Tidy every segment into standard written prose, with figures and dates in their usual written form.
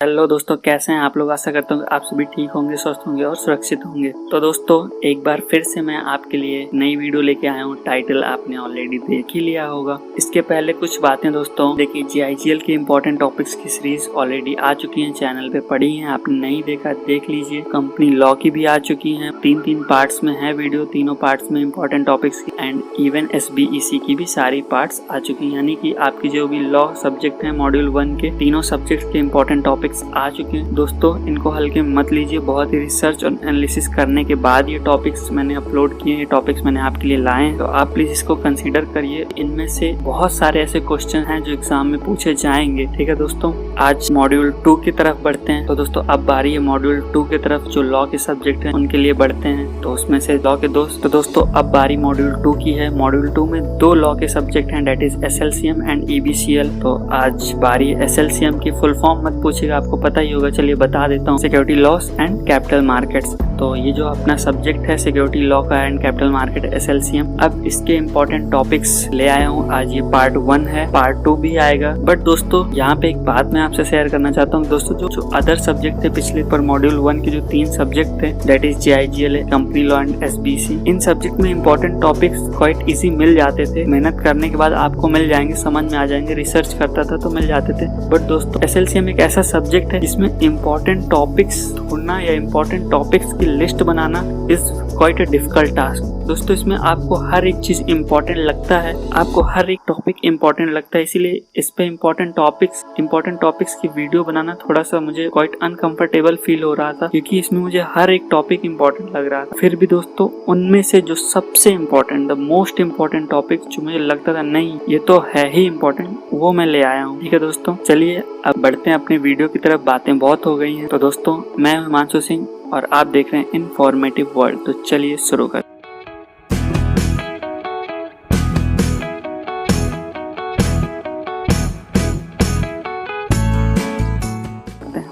Hello दोस्तों, कैसे हैं आप लोग। आशा करता हूँ आप सभी ठीक होंगे, स्वस्थ होंगे और सुरक्षित होंगे। तो दोस्तों एक बार फिर से मैं आपके लिए नई वीडियो लेके आया हूँ। टाइटल आपने ऑलरेडी देख ही लिया होगा। इसके पहले कुछ बातें दोस्तों, देखिए GIGL के इम्पोर्टेंट टॉपिक्स की सीरीज ऑलरेडी आ चुकी है, चैनल पे पड़ी है। आपने नहीं देखा देख लीजिए। कंपनी लॉ की भी आ चुकी है, तीन पार्ट्स में है वीडियो, तीनों पार्ट्स में इम्पोर्टेंट टॉपिक्स की। एंड इवन SBEC की भी सारी पार्ट्स आ चुकी है, यानी कि आपकी जो भी लॉ सब्जेक्ट है मॉड्यूल 1 के तीनों सब्जेक्ट के इम्पोर्टेंट टॉपिक्स आ चुके हैं। दोस्तों इनको हल्के मत लीजिए, बहुत ही रिसर्च और एनालिसिस करने के बाद ये टॉपिक्स मैंने अपलोड किए, ये टॉपिक्स मैंने आपके लिए लाए हैं, तो आप प्लीज इसको कंसीडर करिए। इनमें से बहुत सारे ऐसे क्वेश्चन हैं जो एग्जाम में पूछे जाएंगे। ठीक है दोस्तों, आज मॉड्यूल 2 की तरफ बढ़ते हैं। तो दोस्तों अब बारी है मॉड्यूल 2 की तरफ, जो लॉ के सब्जेक्ट हैं उनके लिए बढ़ते हैं। तो उसमें से लॉ के दोस्तों अब बारी मॉड्यूल 2 की है। मॉड्यूल 2 में 2 लॉ के सब्जेक्ट हैं, that is SLCM and EBCL। तो आज बारी SLCM की फुल फॉर्म मत पूछेगा, आपको पता ही होगा, चलिए बता देता हूँ। Security loss and capital markets. तो ये जो अपना सब्जेक्ट है सिक्योरिटी लॉ का एंड कैपिटल मार्केट SLCM, अब इसके इम्पोर्टेंट टॉपिक्स ले आया हूँ। आज ये पार्ट 1 है, पार्ट 2 भी आएगा। बट दोस्तों यहाँ पे एक बात मैं आपसे शेयर करना चाहता हूँ। दोस्तों जो अदर सब्जेक्ट थे पिछले पर मॉड्यूल 1 के जो 3 सब्जेक्ट थे, that is GIGL, company law and SBC, इन सब्जेक्ट में इम्पोर्टेंट टॉपिक्स क्वाइट इजी मिल जाते थे। मेहनत करने के बाद आपको मिल जाएंगे, समझ में आ जाएंगे। रिसर्च करता था तो मिल जाते थे। बट दोस्तों SLCM एक ऐसा सब्जेक्ट है जिसमें इम्पोर्टेंट टॉपिक्स ढूंढना या इम्पोर्टेंट टॉपिक्स की list banana is quite a difficult task. दोस्तों इसमें आपको हर एक चीज इम्पोर्टेंट लगता है, आपको हर एक टॉपिक इम्पोर्टेंट लगता है, इसीलिए इस पे इम्पोर्टेंट टॉपिक्स की वीडियो बनाना थोड़ा सा मुझे क्वाइट अनकंफर्टेबल फील हो रहा था, क्योंकि इसमें मुझे हर एक टॉपिक इम्पोर्टेंट लग रहा था। फिर भी दोस्तों उनमें से जो सबसे important, the most important topic जो मुझे लगता था नहीं ये तो है ही इम्पोर्टेंट, वो मैं ले आया हूँ। ठीक है दोस्तों, चलिए अब बढ़ते हैं अपनी वीडियो की तरफ। बातें बहुत हो गई हैं। तो दोस्तों मैं हिमांशु सिंह और आप देख रहे हैं इनफॉर्मेटिव वर्ल्ड। तो चलिए शुरू करें।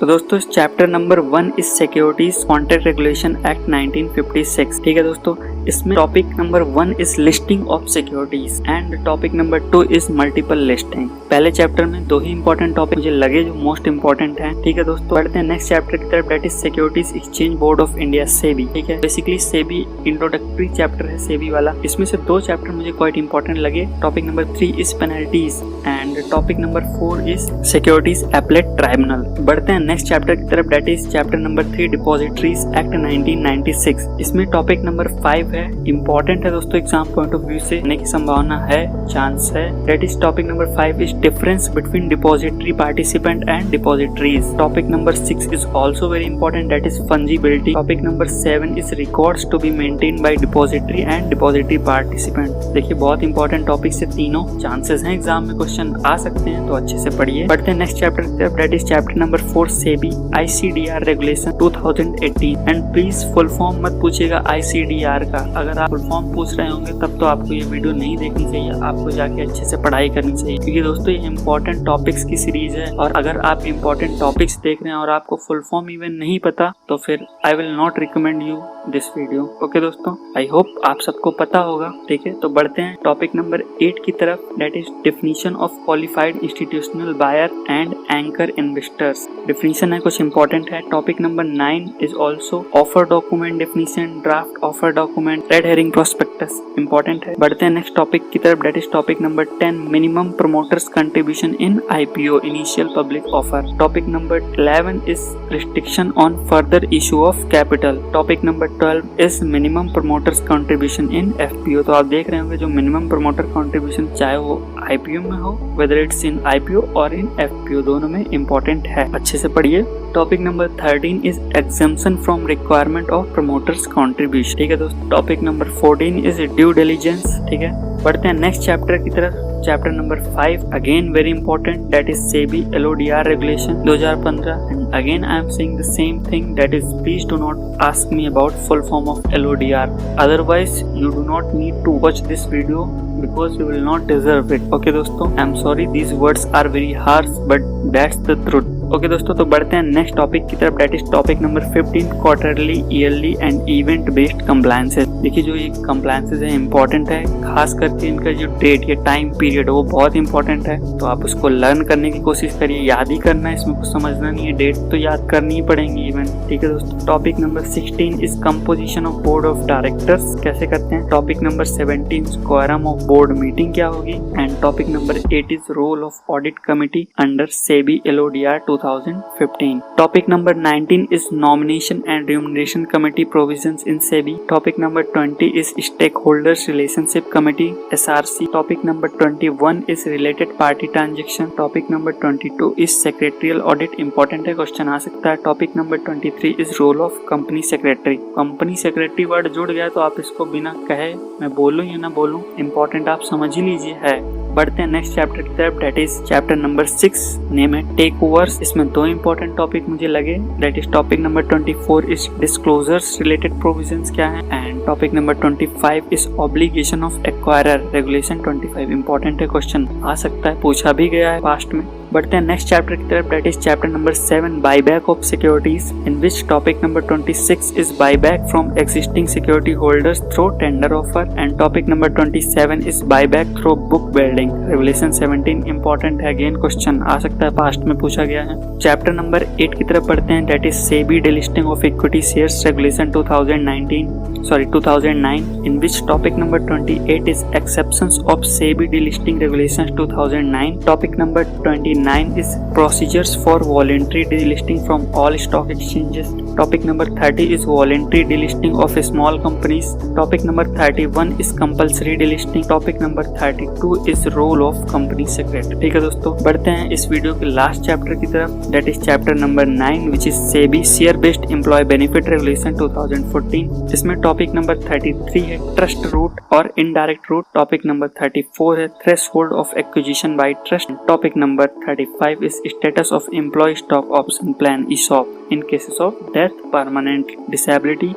तो दोस्तों chapter number 1 is securities contract regulation act 1956। ठीक है दोस्तों, इसमें topic number 1 is listing of securities and topic number 2 is multiple listing. पहले चैप्टर में 2 ही इंपॉर्टेंट टॉपिक मुझे लगे जो मोस्ट इंपॉर्टेंट हैं। ठीक है दोस्तों, बढ़ते हैं नेक्स्ट चैप्टर की तरफ, that is securities exchange board of India, SEBI. ठीक है, बेसिकली सेबी इंट्रोडक्टरी चैप्टर है, सेबी वाला। इसमें से 2 चैप्टर मुझे क्वाइट इंपॉर्टेंट लगे। Topic number 3 is penalties and topic number 4 is securities appellate tribunal. बढ़ते हैं नेक्स्ट चैप्टर की तरफ, that is chapter number 3 depositories act 1996। इसमें टॉपिक नंबर 5 है, इंपॉर्टेंट है दोस्तों, एग्जाम पॉइंट ऑफ व्यू से आने की संभावना है, चांस है। That is topic number 5 is difference between depository participant and depositories. Topic number 6 is also very important, that is fungibility. Topic number 7 is records to be maintain by depository and depository participant. देखिए बहुत important topic से तीनों chances हैं exam में question आ सकते हैं, तो अच्छे से पढ़िए। बढ़ते हैं नेक्स्ट चैप्टर की तरफ, that is chapter number 4 SEBI ICDR regulation 2018। And please full form मत पूछिएगा ICDR का। अगर आप फुल फॉर्म पूछ रहे होंगे तब तो आपको ये वीडियो नहीं देखनी चाहिए, आपको जाके अच्छे से पढ़ाई करनी चाहिए, क्योंकि दोस्तों ये इंपॉर्टेंट टॉपिक्स की सीरीज है। और अगर आप इंपॉर्टेंट टॉपिक्स देख रहे हैं और आपको फुल फॉर्म इवन नहीं पता, तो फिर I will not recommend you this video. Okay दोस्तों, आई होप आप सबको पता होगा। ठीक है, तो बढ़ते हैं टॉपिक नंबर 8 की तरफ, that is definition of qualified institutional buyer and anchor investors. Definition है, कुछ इंपॉर्टेंट है। Topic number 9 is also offer document definition, draft offer document, red herring prospectus, important है। बढ़ते हैं नेक्स्ट टॉपिक की तरफ, that is topic number 10 minimum promoters contribution in IPO initial public offer. Topic number 11 is restriction on further issue of capital. Topic number 12 is minimum promoters contribution in FPO। तो आप देख रहे होंगे जो minimum promoter contribution चाहे वो IPO में हो, वेदर इट्स इन IPO और इन FPO, दोनों में इंपॉर्टेंट है, अच्छे से पढ़िए। Topic number 13 is exemption from requirement of promoters contribution. ठीक है दोस्तों, topic number 14 is due diligence. ठीक है, बढ़ते हैं नेक्स्ट चैप्टर की तरफ, chapter number 5 again very important, that is SEBI LODR regulation 2015। And again I am saying the same thing, that is please do not ask me about full form of LODR, otherwise you do not need to watch this video because you will not deserve it. Okay दोस्तों, I am sorry these words are very harsh but that's the truth. Okay दोस्तों, तो बढ़ते हैं next topic की तरफ, that is topic number 15, quarterly, yearly and event based compliances. देखिए जो ये कंप्लायंसेस है इंपॉर्टेंट है, खास करके इनका जो डेट या टाइम पीरियड है वो बहुत इंपॉर्टेंट है, तो आप उसको लर्न करने की कोशिश करिए। याद ही करना है, इसमें कुछ समझना नहीं है, डेट तो याद करनी ही पड़ेंगी इवन। ठीक है दोस्तों, topic number 16 is composition of board of directors, कैसे करते हैं। Topic number 17 quorum of board meeting क्या होगी। And topic number 8 is role of audit committee under SEBI LODR 2015. Topic number 19 is nomination and remuneration committee provisions in SEBI. Topic number 20 is stakeholders relationship committee SRC. Topic number 21 is related party transaction. Topic number 22 is secretarial audit. Important है, question आ सकता है। Topic number 23 is role of company secretary. Company secretary word जुड़ गया तो आप इसको बिना कहे मैं बोलूं या ना बोलूं, इम्पोर्टेंट आप समझ ही लीजिए है। बढ़ते हैं नेक्स्ट चैप्टर की तरफ, that is chapter number 6, name है टेक ओवर्स। इसमें दो इंपॉर्टेंट टॉपिक मुझे लगे, that is topic number 24 is disclosures related provisions क्या है, and topic number 25 is obligation of acquirer regulation 25। Important है, क्वेश्चन आ सकता है, पूछा भी गया है पास्ट में। बढ़ते हैं नेक्स्ट चैप्टर की तरफ, that is chapter number 7, buyback of securities, in which topic number 26 is buyback from existing security holders through tender offer, and topic number 27 is buyback through book building regulation 17। Important है, again question आ सकता है, past में पूछा गया है। Chapter number 8 की तरफ बढ़ते हैं, that is SEBI delisting of equity shares regulation 2009, in which topic number 28 is exceptions of SEBI delisting regulations 2009। Topic number 29 is procedures for voluntary delisting from all stock exchanges. Topic number 30 is voluntary delisting of small companies. Topic number 31 is compulsory delisting. Topic number 32 is role of company secretary. ठीक है दोस्तों, बढ़ते हैं इस video के last chapter की तरफ, that is chapter number 9 which is SEBI share based employee benefit regulation 2014। इसमें टॉपिक नंबर 33 है ट्रस्ट रूट और इनडायरेक्ट रूट। टॉपिक नंबर 34 है threshold of acquisition bye trust. Topic number 35 is status of employee stock option plan ESOP in cases of death, permanent disability,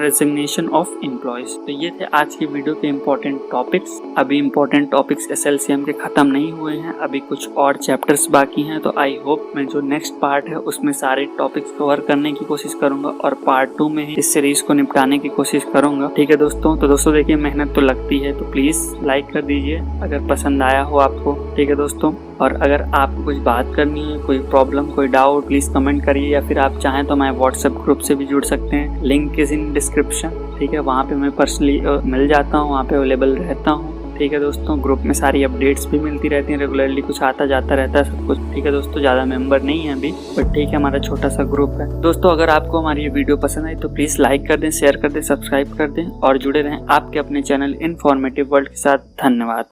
resignation of employees। तो ये थे आज की video के important topics. अभी important topics SLCM के खत्म नहीं हुए हैं, अभी कुछ और चैप्टर्स बाकी हैं, तो आई होप मैं जो नेक्स्ट पार्ट है उसमें सारे टॉपिक्स कवर करने की कोशिश करूंगा और पार्ट 2 में ही इस सीरीज को निपटाने की कोशिश करूंगा। ठीक है दोस्तों, तो दोस्तों देखिए मेहनत तो लगती है, तो प्लीज लाइक कर दीजिए अगर पसंद आया हो आपको। ठीक है दोस्तों, और अगर आपको कुछ बात करनी है, कोई प्रॉब्लम, कोई डाउट, प्लीज कमेंट करिए, या फिर आप चाहें तो मैं व्हाट्सएप ग्रुप से भी जुड़ सकते हैं, लिंक इज इन डिस्क्रिप्शन। ठीक है, वहाँ पे मैं पर्सनली मिल जाता हूँ, वहाँ पे अवेलेबल रहता हूँ। ठीक है दोस्तों, ग्रुप में सारी अपडेट्स भी मिलती रहती हैं, रेगुलरली कुछ आता जाता रहता है सब कुछ। ठीक है दोस्तों, ज़्यादा मेंबर नहीं है अभी, बट ठीक है, हमारा छोटा सा ग्रुप है। दोस्तों अगर आपको हमारी ये वीडियो पसंद आई तो प्लीज़ लाइक कर दें, शेयर कर दें, सब्सक्राइब कर दें और जुड़े रहें आपके अपने चैनल इन्फॉर्मेटिव वर्ल्ड के साथ। धन्यवाद।